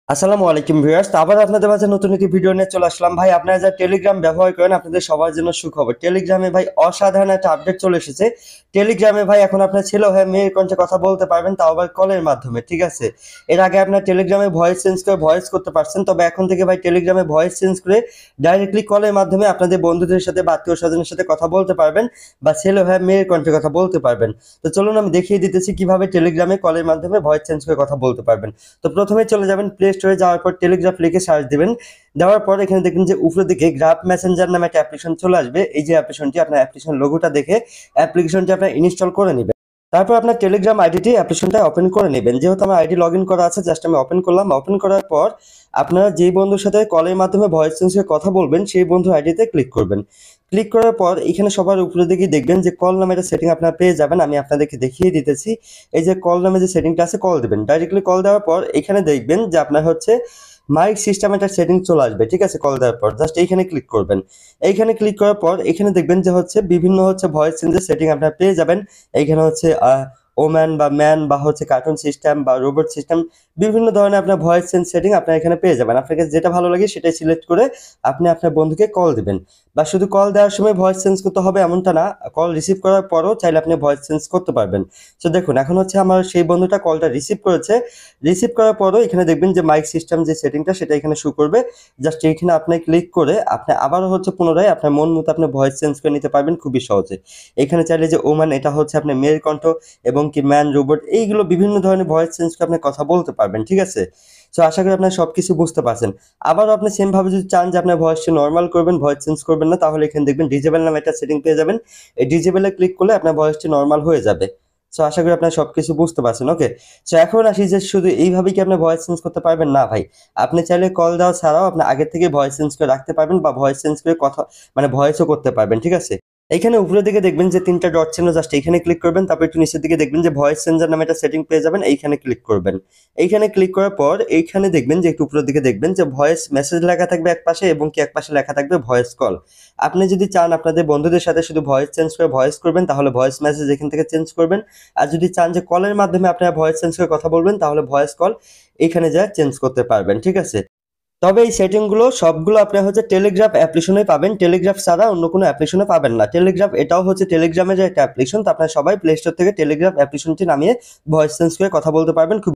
আসসালামু আলাইকুম ভিউয়ার্স, তো আবার আপনাদের মাঝে নতুন একটি ভিডিও নিয়ে চলে আসলাম। ভাই, আপনারা যারা টেলিগ্রাম ব্যবহার করেন আপনাদের সবার জন্য সুখবর। টেলিগ্রামে ভাই অসাধারণ একটা আপডেট চলে এসেছে। টেলিগ্রামে ভাই এখন আপনার ছেলে হয়ে মেয়ের কণ্ঠে কথা বলতে পারবেন, তাও আবার কলের মাধ্যমে, ঠিক আছে? এর আগে আপনার টেলিগ্রামে ভয়েস চেঞ্জ করে ভয়েস করতে পারছেন, তবে এখন থেকে ভাই টেলিগ্রামে ভয়েস চেঞ্জ করে ডাইরেক্টলি কলের মাধ্যমে আপনাদের বন্ধুদের সাথে বা আত্মীয় স্বজনের সাথে কথা বলতে পারবেন, বা ছেলে হয়ে মেয়ের কণ্ঠে কথা বলতে পারবেন। তো চলুন আমি দেখিয়ে দিতেছি কিভাবে টেলিগ্রামে কলের মাধ্যমে ভয়েস চেঞ্জ করে কথা বলতে পারবেন। তো প্রথমে চলে যাবেন প্লে স্টোরে, যাওয়ার পর টেলিগ্রাফ লিখে সার্চ দিবেন। দেওয়ার পর এখানে দেখবেন যে উপরের দিকে গ্রাফ মেসেঞ্জার নামে একটা অ্যাপ্লিকেশন চলে আসবে। এই যে অ্যাপ্লিকেশনটি, আপনার অ্যাপ্লিকেশন লোগোটা দেখে অ্যাপ্লিকেশনটি আপনার ইনস্টল করে নেবেন। তারপর আপনার টেলিগ্রাম আইডিটি অ্যাপ্লিকেশনটা ওপেন করে নেবেন। যেহেতু আমার আইডি লগ ইন করা আছে, জাস্ট আমি ওপেন করলাম। ওপেন করার পর আপনারা যেই বন্ধুর সাথে কলের মাধ্যমে ভয়েস চেঞ্জে কথা বলবেন সেই বন্ধু আইডিতে ক্লিক করবেন। ক্লিক করার পর এখানে সবার উপরে দিকে দেখবেন যে কল নামে একটা সেটিং আপনারা পেয়ে যাবেন। আমি আপনাদেরকে দেখিয়ে দিতেছি। এই যে কল নামে যে সেটিংটা আছে, কল দেবেন। ডাইরেক্টলি কল দেওয়ার পর এখানে দেখবেন যে আপনার হচ্ছে মাইক সিস্টেম একটা সেটিং চলে আসবে, ঠিক আছে? কল দেওয়ার পর জাস্ট এইখানে ক্লিক করবেন। এইখানে ক্লিক করার পর এখানে দেখবেন যে হচ্ছে বিভিন্ন হচ্ছে ভয়েস চেঞ্জের সেটিং আপনারা পেয়ে যাবেন। এইখানে হচ্ছে ওম্যান বা ম্যান বা হচ্ছে কার্টুন সিস্টেম বা রোবট সিস্টেম, বিভিন্ন ধরনের আপনার ভয়েস চেঞ্জ সেটিং আপনার এখানে পেয়ে যাবেন। আপনাকে যেটা ভালো লাগে সেটাই সিলেক্ট করে আপনি আপনার বন্ধুকে কল দিবেন। বা শুধু কল দেওয়ার সময় ভয়েস চেঞ্জ করতে হবে এমনটা না, কল রিসিভ করার পরও চাইলে আপনি ভয়েস চেঞ্জ করতে পারবেন। তো দেখুন, এখন হচ্ছে আমার সেই বন্ধুটা কলটা রিসিভ করেছে। রিসিভ করার পরও এখানে দেখবেন যে মাইক সিস্টেম যে সেটিংটা সেটা এখানে শো করবে। জাস্ট এইখানে আপনি ক্লিক করে আপনি আবারও হচ্ছে পুনরায় আপনার মন মতো আপনি ভয়েস চেঞ্জ করে নিতে পারবেন খুবই সহজে। এখানে চাইলে যে ওমান, এটা হচ্ছে আপনার মেয়ের কণ্ঠ, এবং কি ম্যান, রোবট, এইগুলো বিভিন্ন ধরনের ভয়েস চেঞ্জ করে আপনি কথা বলতে পারবেন, ঠিক আছে? সো আশা করি আপনার সবকিছু বুঝতে পারছেন। আবারও আপনি সেম ভাবে যদি চান যে আপনার ভয়েসটা নর্মাল করবেন, ভয়েস চেঞ্জ করবেন না, তাহলে এখানে দেখবেন ডিজেবল নামে একটা সেটিং পেয়ে যাবেন। এই ডিজেবলে ক্লিক করলে আপনার ভয়েসটি নর্মাল হয়ে যাবে। সো আশা করি আপনার সবকিছু বুঝতে পারছেন। ওকে, সো এখন আসি যে শুধু এইভাবেই কি আপনি ভয়েস চেঞ্জ করতে পারবেন? না ভাই, আপনি চাইলে কল দেওয়া ছাড়াও আপনি আগে থেকে ভয়েস চেঞ্জ করে রাখতে পারবেন, বা ভয়েস চেঞ্জ করে কথা মানে ভয়েসও করতে পারবেন, ঠিক আছে? এইখানে উপরের দিকে দেখবেন যে ৩টা ডট চিহ্ন, জাস্ট এইখানে ক্লিক করবেন। তারপর একটু নিচের দিকে দেখবেন যে ভয়েস চেঞ্জার নামে একটা সেটিং পেয়ে যাবেন, এইখানে ক্লিক করবেন। এইখানে ক্লিক করার পর এইখানে দেখবেন যে একটু উপরের দিকে দেখবেন যে ভয়েস মেসেজ লেখা থাকবে একপাশে, এবং কি একপাশে লেখা থাকবে ভয়েস কল। আপনি যদি চান আপনাদের বন্ধুদের সাথে শুধু ভয়েস চেঞ্জ করে ভয়েস করবেন, তাহলে ভয়েস মেসেজ এখান থেকে চেঞ্জ করবেন। আর যদি চান যে কলের মাধ্যমে আপনারা ভয়েস চেঞ্জ করে কথা বলবেন, তাহলে ভয়েস কল এখানে যা চেঞ্জ করতে পারবেন, ঠিক আছে? তবে এই সেটিংগুলো সবগুলো আপনি হচ্ছে টেলিগ্রাফ অ্যাপ্লিকেশনে পাবেন। টেলিগ্রাফ ছাড়া অন্য কোনো অ্যাপ্লিকেশনে পাবেন না। টেলিগ্রাফ এটাও হচ্ছে টেলিগ্রামের একটা অ্যাপ্লিকেশন। তো আপনারা সবাই প্লে স্টোর থেকে টেলিগ্রাফ অ্যাপ্লিকেশনটি নামিয়ে ভয়েস চেঞ্জ করে কথা বলতে পারবেন।